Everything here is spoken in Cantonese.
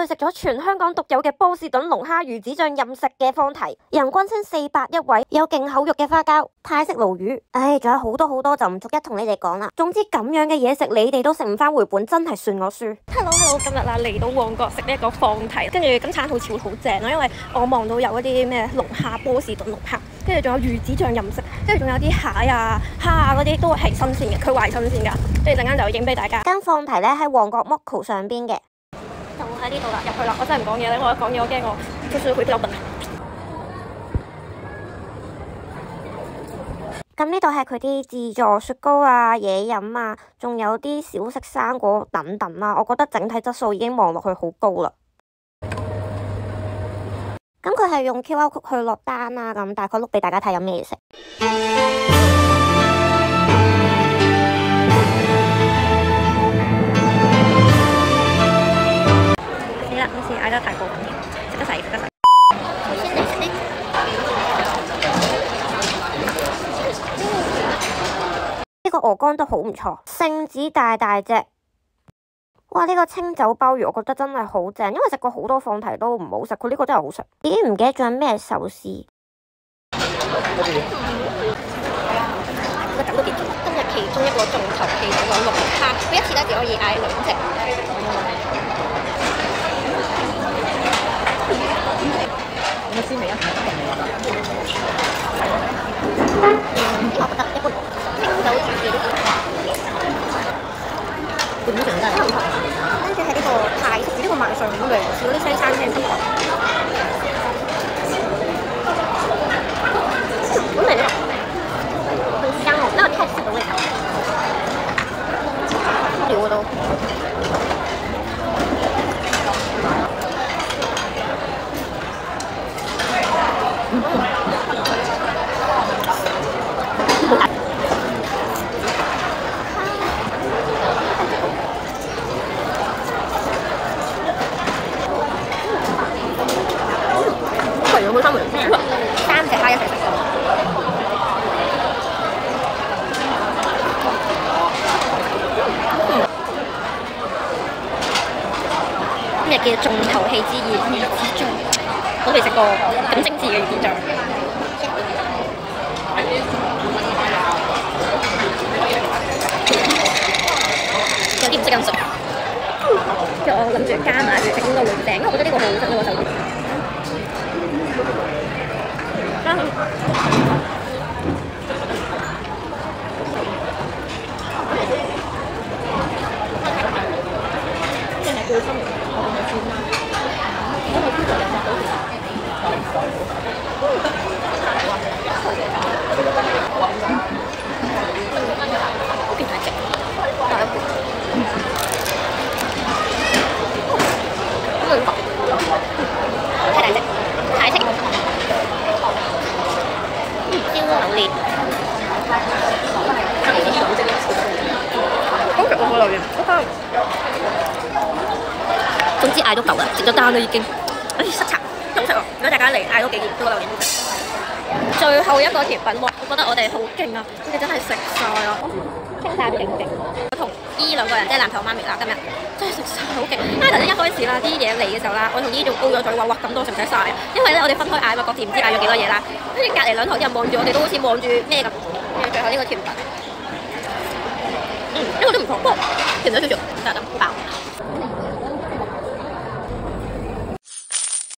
去食咗全香港獨有嘅波士頓龍蝦魚子醬任食嘅放題，人均稱400一位，有勁厚肉嘅花膠、泰式鱸魚，唉，仲有好多就唔逐一同你哋講啦。總之咁樣嘅嘢食，你哋都食唔翻回本，真係算我輸。Hello， 今日啦嚟到旺角食呢一個放題，跟住今餐好似會好正咯，因為我望到有嗰啲咩龍蝦、波士頓龍蝦，跟住仲有魚子醬任食，跟住仲有啲蟹啊、蝦啊嗰啲都係新鮮嘅，佢話係新鮮噶，跟住陣間就影俾大家。間放題咧喺旺角 Moco 上邊嘅。就喺呢度啦，入去啦！我真係唔講嘢咧，我一講嘢我驚我就是會比較笨。咁呢度係佢啲自助雪糕啊、嘢飲啊，仲有啲小食生果等等啦。我覺得整體質素已經望落去好高啦。咁佢係用 QR code 去落單啊，咁大概碌俾大家睇有咩嘢食。好似嗌得太過分，食得晒，食得晒。先嚟食啲。呢個鵝肝都好唔錯，聖子大隻。哇！呢個清酒鮑魚我覺得真係好正，因為食過好多放題都唔好食，佢呢個真係好食。已經唔記得仲有咩壽司。個酒都幾甜，今日其中一個重頭戲就係龍蝦，每一次咧只可以嗌2隻。有冇鮮味啊？我覺得一般，清酒自己都本身真係唔同。跟住係呢個泰式，呢個賣相好靚，似嗰啲西餐廳咁。好味呢個，很香哦，那個泰式的味道，超流都。3隻蝦一齊食。今日嘅重頭戲之二，魚子醬，我未食過咁精緻嘅魚子醬。有啲唔識咁食。跟住我諗住加埋佢食呢個龍餅，因為我覺得呢個好好食呢個手段。總之嗌都夠啦，食咗單啦已經。唉，失策，好食喎！如果大家嚟嗌多幾件，都榴蓮好食。最後一個甜品喎，我覺得我哋好勁啊！我哋真係食晒啊，清淡勁勁。我同姨兩個人即係男朋友媽咪啦，今日真係食晒好勁。因為頭先一開始啦，啲嘢嚟嘅時候啦，我同姨仲 O 咗嘴話：哇，咁多食唔使晒啊！因為咧我哋分開嗌嘛，各自唔知嗌咗幾多嘢啦。跟住隔離兩台啲人望住我哋，都好似望住咩咁。跟住最後呢個甜品，呢個都唔錯，不過甜咗少少，就係咁飽。